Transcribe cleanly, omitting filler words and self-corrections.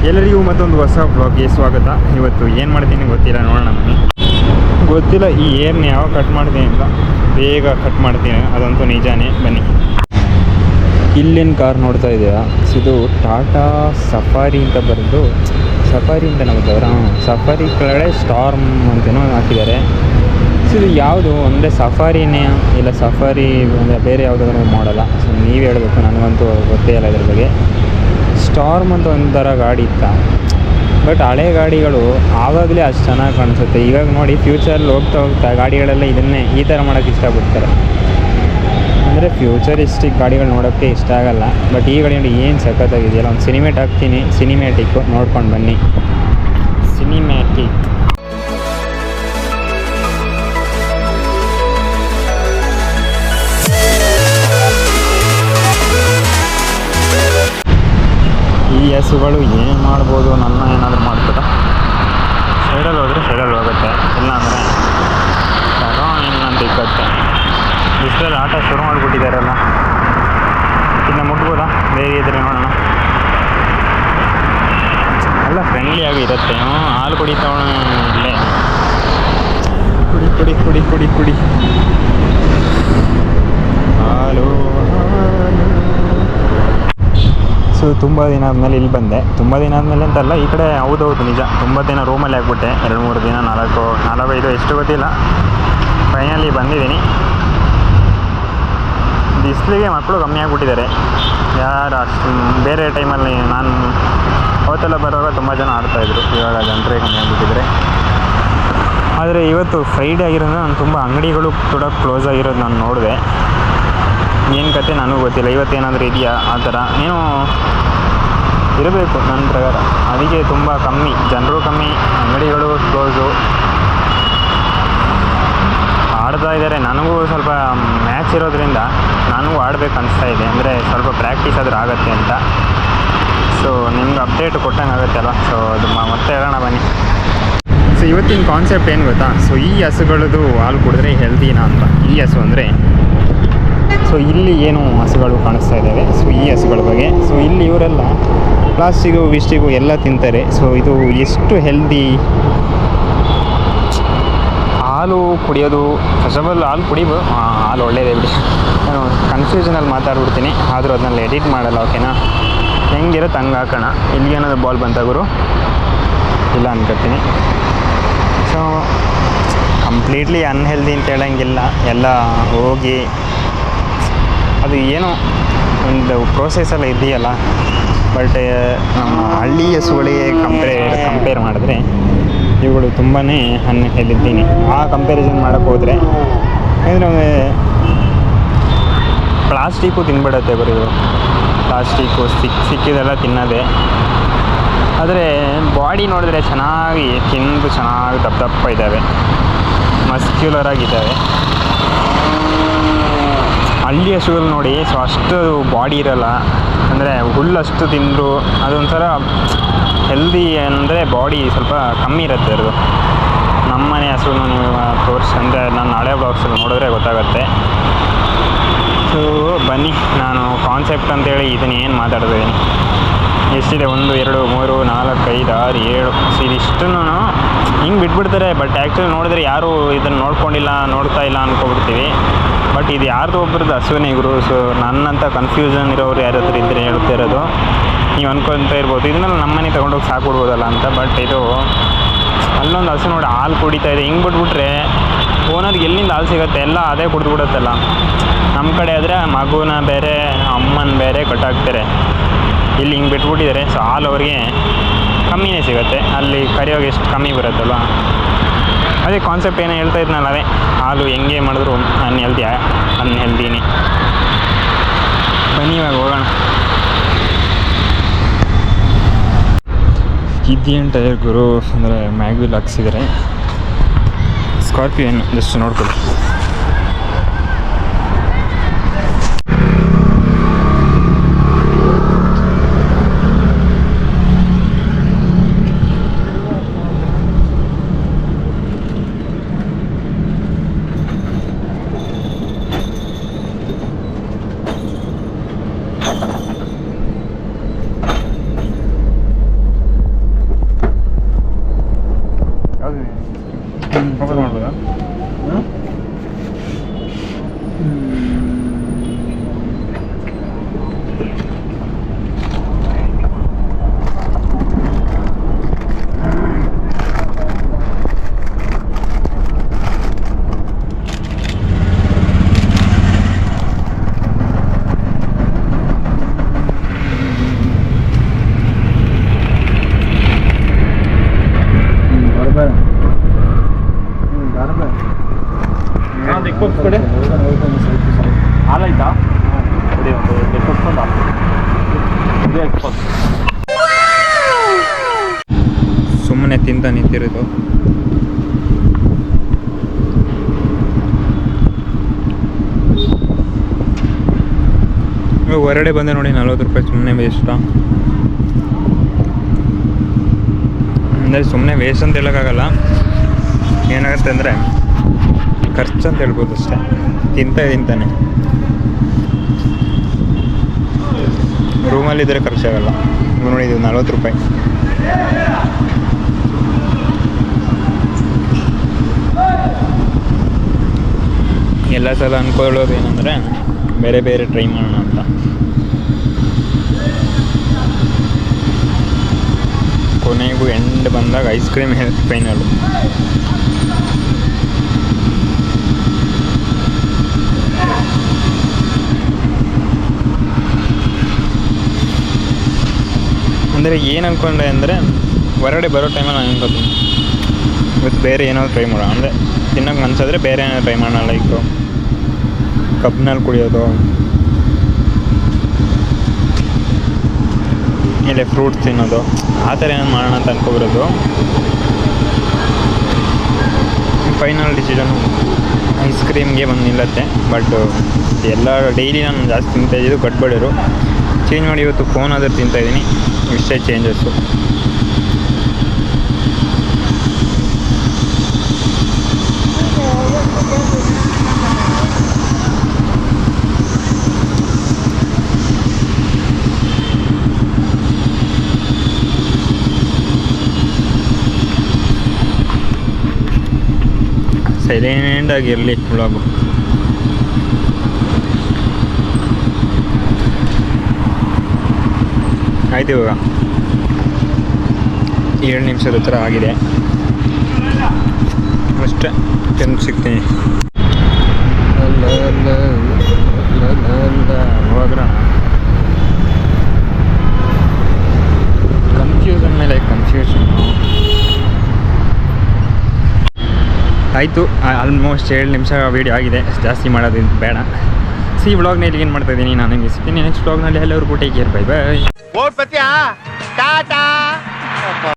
ಎಲ್ಲರಿಗೂ ಮತ್ತೊಂದು ಹೊಸ ಬ್ಲಾಗ್ಗೆ ಸ್ವಾಗತ. ಇವತ್ತು ಏನು ಮಾಡ್ತೀನಿ ಗೊತ್ತಿಲ್ಲ, ನೋಡೋಣ ಬನ್ನಿ. ಗೊತ್ತಿಲ್ಲ ಈ ಏರ್ನ ಯಾವಾಗ ಕಟ್ ಮಾಡ್ತೀನಿ ಅಂತ. ಬೇಗ ಕಟ್ ಮಾಡ್ತೀನಿ, ಅದಂತೂ ನಿಜಾನೇ. ಬನ್ನಿ. ಇಲ್ಲಿನ ಕಾರ್ ನೋಡ್ತಾ ಇದ್ದೀರಾ, ಇದು ಟಾಟಾ ಸಫಾರಿ ಅಂತ ಬರೆದು, ಸಫಾರಿ ಅಂತ ನೋಡ್ತವ್ರ, ಸಫಾರಿ ಕೆಳಗಡೆ ಸ್ಟಾರ್ಮ್ ಅಂತೇನೋ ಹಾಕಿದ್ದಾರೆ. ಸೊ ಇದು ಯಾವುದು ಅಂದರೆ ಸಫಾರಿನೇ ಇಲ್ಲ ಸಫಾರಿ ಅಂದರೆ ಬೇರೆ ಯಾವುದಾದ್ರೂ ಮಾಡಲ್ಲ. ಸೊ ನೀವು ಹೇಳಬೇಕು, ನನಗಂತೂ ಗೊತ್ತೇ ಇಲ್ಲ ಇದ್ರ ಬಗ್ಗೆ. ಸ್ಟಾರ್ಮ್ ಅಂತ ಒಂಥರ ಗಾಡಿ ಇತ್ತ, ಬಟ್ ಹಳೆ ಗಾಡಿಗಳು ಆವಾಗಲೇ ಅಷ್ಟು ಚೆನ್ನಾಗಿ ಕಾಣಿಸುತ್ತೆ. ಇವಾಗ ನೋಡಿ ಫ್ಯೂಚರಲ್ಲಿ ಹೋಗ್ತಾ ಗಾಡಿಗಳೆಲ್ಲ ಇದನ್ನೇ ಈ ಥರ ಮಾಡೋಕ್ಕೆ ಇಷ್ಟಪಡ್ತಾರೆ. ಅಂದರೆ ಫ್ಯೂಚರಿಸ್ಟಿಕ್ ಗಾಡಿಗಳು ನೋಡೋಕ್ಕೆ ಇಷ್ಟ ಆಗಲ್ಲ. ಬಟ್ ಈ ಗಾಡಿ ನೋಡಿ ಏನು ಸಖತ್ತಾಗಿದೆಯಲ್ಲ. ಒಂದು ಸಿನಿಮೇಟ್ ಹಾಕ್ತೀನಿ, ಸಿನಿಮ್ಯಾಟಿಕ್ಕು ನೋಡ್ಕೊಂಡು ಬನ್ನಿ. ಸಿನಿಮ್ಯಾಟಿಕ್ ಈ ಹಸುಗಳು ಏನು ಮಾಡ್ಬೋದು, ನನ್ನ ಏನಾದರೂ ಮಾಡ್ತದೆ. ಸೈಡಲ್ಲಿ ಹೋದರೆ ಸೈಡಲ್ಲಿ ಹೋಗುತ್ತೆ, ಇಲ್ಲಾಂದರೆ ಇನ್ನೊಂದು ಇಕ್ಕತ್ತೆ. ಬಿಸಿಲಲ್ಲಿ ಆಟ ಶುರು ಮಾಡಿಬಿಟ್ಟಿದ್ದಾರಲ್ಲ, ಇದನ್ನ ಮುಟ್ಬೋದಾ? ಬೇರೆ ಇದ್ರೆ ನೋಡೋಣ. ಎಲ್ಲ ಫ್ರೆಂಡ್ಲಿಯಾಗಿ ಇರುತ್ತೆ. ಹಾಲು ಕುಡಿತಾವಣ ಇಲ್ಲೇ. ಕುಡಿ ಕುಡಿ ಕುಡಿ ಕುಡಿ ಕುಡಿ ಹಾಲು. ಸೊ ತುಂಬ ದಿನ ಆದಮೇಲೆ ಇಲ್ಲಿ ಬಂದೆ. ತುಂಬ ದಿನ ಆದಮೇಲೆ ಅಂತಲ್ಲ, ಈ ಕಡೆ ಹೌದೌದು ನಿಜ. ತುಂಬ ದಿನ ರೂಮಲ್ಲಿ ಆಗ್ಬಿಟ್ಟೆ. 2-3 ದಿನ, 4-5 ಎಷ್ಟು ಗೊತ್ತಿಲ್ಲ. ಫೈನಲಿ ಬಂದಿದ್ದೀನಿ. ಬಿಸಿಲಿಗೆ ಮಕ್ಕಳು ಕಮ್ಮಿ ಆಗಿಬಿಟ್ಟಿದ್ದಾರೆ. ಯಾರು ಅಷ್ಟು ಬೇರೆ ಟೈಮಲ್ಲಿ ನಾನು ಅವತ್ತೆಲ್ಲ ಬರುವಾಗ ತುಂಬ ಜನ ಆಡ್ತಾಯಿದ್ರು. ಇವಾಗ ಜನರೇ ಕಮ್ಮಿ ಆಗಿಬಿಟ್ಟಿದ್ದಾರೆ. ಆದರೆ ಇವತ್ತು ಫ್ರೈಡೇ ಆಗಿರೋದು, ನಾನು ತುಂಬ ಅಂಗಡಿಗಳು ಕೂಡ ಕ್ಲೋಸ್ ಆಗಿರೋದು ನಾನು ನೋಡಿದೆ. ಏನು ಕತೆ ನನಗೂ ಗೊತ್ತಿಲ್ಲ. ಇವತ್ತೇನಾದರೂ ಇದೆಯಾ ಆ ಥರ ಏನೋ ಇರಬೇಕು ನನ್ನ ಪ್ರಕಾರ. ಅದಕ್ಕೆ ತುಂಬ ಕಮ್ಮಿ ಜನರು, ಕಮ್ಮಿ ಅಂಗಡಿಗಳು ಕ್ಲೋಸು. ಆಡ್ತಾ ಇದ್ದಾರೆ. ನನಗೂ ಸ್ವಲ್ಪ ಮ್ಯಾಚ್ ಇರೋದ್ರಿಂದ ನನಗೂ ಆಡಬೇಕು ಅನಿಸ್ತಾ ಇದೆ. ಅಂದರೆ ಸ್ವಲ್ಪ ಪ್ರಾಕ್ಟೀಸ್ ಆದರೂ ಆಗುತ್ತೆ ಅಂತ. ಸೊ ನಿಮ್ಗೆ ಅಪ್ಡೇಟ್ ಕೊಟ್ಟಂಗೆ ಆಗುತ್ತೆ ಅಲ್ಲ. ಸೊ ಅದು ಮತ್ತೆ ಹೇಳೋಣ ಬನ್ನಿ. ಸೊ ಇವತ್ತಿನ ಕಾನ್ಸೆಪ್ಟ್ ಏನು ಗೊತ್ತಾ? ಸೊ ಈ ಹಸುಗಳದ್ದು ಹಾಲು ಕುಡಿದ್ರೆ ಹೆಲ್ದಿನಾ ಅಂತ. ಈ ಹಸು ಅಂದರೆ, ಸೊ ಇಲ್ಲಿ ಏನು ಹಸುಗಳು ಕಾಣಿಸ್ತಾ ಇದ್ದಾವೆ, ಸೊ ಈ ಹಸುಗಳ ಬಗ್ಗೆ. ಸೊ ಇಲ್ಲಿ ಇವರೆಲ್ಲ ಪ್ಲಾಸ್ಟಿಕ್ಕು ವಿಸ್ಟಿಕ್ಕು ಎಲ್ಲ ತಿಂತಾರೆ. ಸೊ ಇದು ಎಷ್ಟು ಹೆಲ್ದಿ ಹಾಲು ಕುಡಿಯೋದು. ಫಸ್ಟ್ ಆಫ್ ಆಲ್ ಹಾಲು ಕುಡಿಬೋದು, ಹಾಲು ಒಳ್ಳೆಯದೇ ಬಿಡಿ. ನಾನು ಕನ್ಫ್ಯೂಷನಲ್ಲಿ ಮಾತಾಡ್ಬಿಡ್ತೀನಿ, ಆದರೂ ಅದನ್ನೆಲ್ಲ ಎಡಿಟ್ ಮಾಡಲ್ಲ. ಓಕೆನಾ? ಹೆಂಗಿರುತ್ತೆ ಹಂಗೆ ಹಾಕೋಣ. ಇಲ್ಲಿಗೆ ಏನಾದ್ರು ಬಾಲ್ ಬಂತ ಗುರು? ಇಲ್ಲ ಅನ್ಕೋತೀನಿ. ಸೊ ಕಂಪ್ಲೀಟ್ಲಿ ಅನ್ಹೆಲ್ದಿ ಅಂತ ಹೇಳೋಂಗಿಲ್ಲ. ಎಲ್ಲ ಹೋಗಿ ಅದು ಏನೋ ಒಂದು ಪ್ರೋಸೆಸ್ಸೆಲ್ಲ ಇದೆಯಲ್ಲ. ಬಟ್ ನಮ್ಮ ಹಳ್ಳಿ ಹಸುಗಳಿಗೆ ಕಂಪೇರ್ ಮಾಡಿದ್ರೆ ಇವುಗಳು ತುಂಬಾ ಅನ್ಹೆಲ್ದಿದ್ದೀನಿ. ಆ ಕಂಪ್ಯಾರಿಸನ್ ಮಾಡೋಕ್ಕೆ ಹೋದರೆ ಅಂದರೆ ಪ್ಲಾಸ್ಟಿಕ್ಕು ತಿನ್ಬಿಡತ್ತೆ ಗುರು. ಇವರು ಪ್ಲಾಸ್ಟಿಕ್ಕು ಸಿಕ್ಕಿದೆಲ್ಲ ತಿನ್ನೋದೆ. ಆದರೆ ಬಾಡಿ ನೋಡಿದ್ರೆ ಚೆನ್ನಾಗಿ ತಿಂದು ಚೆನ್ನಾಗಿ ದಪ್ಪ ಇದ್ದಾವೆ, ಮಸ್ಕ್ಯುಲರ್ ಆಗಿದ್ದಾವೆ. ಹಳ್ಳಿ ಹಸುಗಳು ನೋಡಿ, ಸೊ ಅಷ್ಟು ಬಾಡಿ ಇರೋಲ್ಲ. ಅಂದರೆ ಹುಲ್ಲಷ್ಟು ತಿಂದರು ಅದೊಂಥರ ಹೆಲ್ದಿ. ಅಂದರೆ ಬಾಡಿ ಸ್ವಲ್ಪ ಕಮ್ಮಿ ಇರುತ್ತೆ ಅದು. ನಮ್ಮನೆ ಹಸುನು ನೀವು ಅಂದರೆ ನನ್ನ ಹಳೆ ಬ್ಲಾಗ್ಸಲ್ಲಿ ನೋಡಿದ್ರೆ ಗೊತ್ತಾಗುತ್ತೆ. ಸೊ ಬನ್ನಿ, ನಾನು ಕಾನ್ಸೆಪ್ಟ್ ಅಂತೇಳಿ ಇದನ್ನು ಏನು ಮಾತಾಡ್ತಿದ್ದೀನಿ. ಎಷ್ಟಿದೆ? 1, 2, 3, 4, 5, 6, 7. ಸೊ ಇದಿಷ್ಟನ್ನು ಹಿಂಗೆ ಬಿಟ್ಬಿಡ್ತಾರೆ. ಬಟ್ ಆ್ಯಕ್ಚುಲಿ ನೋಡಿದ್ರೆ ಯಾರೂ ಇದನ್ನು ನೋಡ್ತಾ ಇಲ್ಲ ಅಂದ್ಕೊಬಿಡ್ತೀವಿ. ಬಟ್ ಇದು ಯಾರ್ದು ಒಬ್ರದ್ದು ಹಸುವಿನ ಗುರು. ಸೊ ನನ್ನಂಥ ಕನ್ಫ್ಯೂಷನ್ ಇರೋರು ಯಾರಾದ್ರೂ ಇದ್ದರೆ ಹೇಳ್ತಾ ಇರೋದು. ನೀವು ಅಂದ್ಕೊಳ್ತಾ ಇರ್ಬೋದು, ಇದನ್ನೆಲ್ಲ ನಮ್ಮನೆ ತೊಗೊಂಡೋಗಿ ಸಾಕ್ಬಿಡ್ಬೋದಲ್ಲ ಅಂತ. ಬಟ್ ಇದು ಅಲ್ಲೊಂದು ಹಸು ನೋಡಿ ಹಾಲು ಕುಡಿತಾ ಇದೆ. ಹಿಂಗೆ ಬಿಟ್ಬಿಟ್ರೆ ಓನರ್ಗೆ ಎಲ್ಲಿಂದ ಹಾಲು ಸಿಗುತ್ತೆ? ಎಲ್ಲ ಅದೇ ಕುಡಿದ್ಬಿಡುತ್ತಲ್ಲ. ನಮ್ಮ ಕಡೆ ಆದರೆ ಮಗುನ ಬೇರೆ ಅಮ್ಮನ ಬೇರೆ ಕಟ್ಟಾಕ್ತಾರೆ. ಇಲ್ಲಿ ಹಿಂಗೆ ಬಿಟ್ಬಿಟ್ಟಿದ್ದಾರೆ. ಸೊ ಹಾಲು ಅವ್ರಿಗೆ ಕಮ್ಮಿನೇ ಸಿಗುತ್ತೆ. ಅಲ್ಲಿ ಕರಿಯೋಗಿ ಎಷ್ಟು ಕಮ್ಮಿ ಬರುತ್ತಲ್ವ. ಅದೇ ಕಾನ್ಸೆಪ್ಟ್ ಏನೋ ಹೇಳ್ತಾ ಇದ್ನಲ್ಲ, ಅದೇ ಹಾಲು ಹೆಂಗೆ ಮಾಡಿದ್ರು ಅನ್ಹೆಲ್ದಿನೇ. ಬನ್ನಿ ಇವಾಗ ಹೋಗೋಣ. ಇದೇನು ಟೈರ್ ಗುರು ಅಂದರೆ ಮ್ಯಾಗ್ವಿಲ್ ಹಾಕ್ಸಿದ್ದಾರೆ. ಸ್ಕಾರ್ಪಿಯನ್ ಜಸ್ಟ್ ನೋಡ್ಕೊಳ್ಳಿ. ಕೊಡಿ. ಹಾಲಾಯ್ತಾ ಕೊಡಿ, ಒಂದು ಕೊಟ್ಕೊಂಡು ಇದೇ ಇಟ್ಕೊಂಡು ಸುಮ್ಮನೆ ತಿಂತ ನಿಂತಿರೋದು. ಹೊರಗಡೆ ಬಂದೆ ನೋಡಿ 40 ರೂಪಾಯಿ ಸುಮ್ಮನೆ ವೇಸ್ಟಾ. ಅಂದರೆ ಸುಮ್ಮನೆ ವೇಸ್ಟ್ ಅಂತ ಹೇಳೋಕ್ಕಾಗಲ್ಲ, ಏನಾಗುತ್ತೆ ಅಂದರೆ ಖರ್ಚು ಅಂತ ಹೇಳ್ಬೋದು ಅಷ್ಟೇ. ತಿಂತಾನೆ ರೂಮಲ್ಲಿದ್ದರೆ ಖರ್ಚಾಗಲ್ಲ. ನೋಡಿ ಇದು 40 ರೂಪಾಯಿ. ಎಲ್ಲ ಸಲ ಅಂದ್ಕೊಳ್ಳೋದು ಏನಂದರೆ ಬೇರೆ ಬೇರೆ ಟ್ರೈ ಮಾಡೋಣ ಅಂತ. ಕೊನೆಗೂ ಎಂಡ್ ಬಂದಾಗ ಐಸ್ ಕ್ರೀಮ್ ಫೈನಲ್. ಅಂದರೆ ಏನು ಅಂದ್ಕೊಂಡೆ ಅಂದರೆ ಹೊರಗಡೆ ಬರೋ ಟೈಮಲ್ಲಿ ನಾನು ಅನ್ಕೋತೀನಿ ಇವತ್ತು ಬೇರೆ ಏನಾದ್ರು ಟ್ರೈ ಮಾಡೋಣ. ಅಂದರೆ ತಿನ್ನೋಕೆ ಮನಸ್ಸಾದರೆ ಬೇರೆ ಏನಾದ್ರು ಟ್ರೈ ಮಾಡೋಣ, ಲೈಕು ಕಬ್ನಲ್ಲಿ ಕುಡಿಯೋದು, ಇಲ್ಲ ಫ್ರೂಟ್ಸ್ ತಿನ್ನೋದು, ಆ ಥರ ಏನಾದ್ರು ಮಾಡೋಣ ಅಂತ ಅನ್ಕೊಬಿರೋದು. ಫೈನಲ್ ಡಿಸಿಷನು ಐಸ್ ಕ್ರೀಮ್ಗೆ ಬಂದು ನಿಲ್ಲತ್ತೆ. ಬಟ್ ಎಲ್ಲ ಡೈಲಿ ನಾನು ಜಾಸ್ತಿ ತಿಂತಾಯಿದ್ದು ಗಡ್ಬಡಿರು ಚೇಂಜ್ ಮಾಡಿ ಇವತ್ತು ಫೋನ್ ಆದರೂ ತಿಂತಾಯಿದ್ದೀನಿ. ಇಷ್ಟೇ ಚೇಂಜಸ್ಸು. ಸೈಲೆಂಟ್ ಆಗಿರಲಿ ವ್ಲಾಗು. ಆಯ್ತು, ಇವಾಗ 7 ನಿಮಿಷದ ಹತ್ರ ಆಗಿದೆ ಅಷ್ಟೇ. ಸಿಗ್ತೀನಿ ಹೋಗ್ರ. ಕನ್ಫ್ಯೂಷನ್ ಮೇಲೆ ಕನ್ಫ್ಯೂಷನ್ ಆಯಿತು. ಆಲ್ಮೋಸ್ಟ್ 7 ನಿಮಿಷ ವೀಡಿಯೋ ಆಗಿದೆ, ಜಾಸ್ತಿ ಮಾಡೋದು ಬೇಡ. ಈ ವ್ಲಾಗ್ನಲ್ಲಿ ಏನು ಮಾಡ್ತಾಯಿದ್ದೀನಿ ನಾನು ನಿಮಗೆ ಸಿಗ್ತೀನಿ ನೆಕ್ಸ್ಟ್ ವ್ಲಾಗ್ನಲ್ಲಿ. ಎಲ್ಲರಿಗೂ ಟೇಕ್ ಕೇರ್, ಬೈ ಬೈ.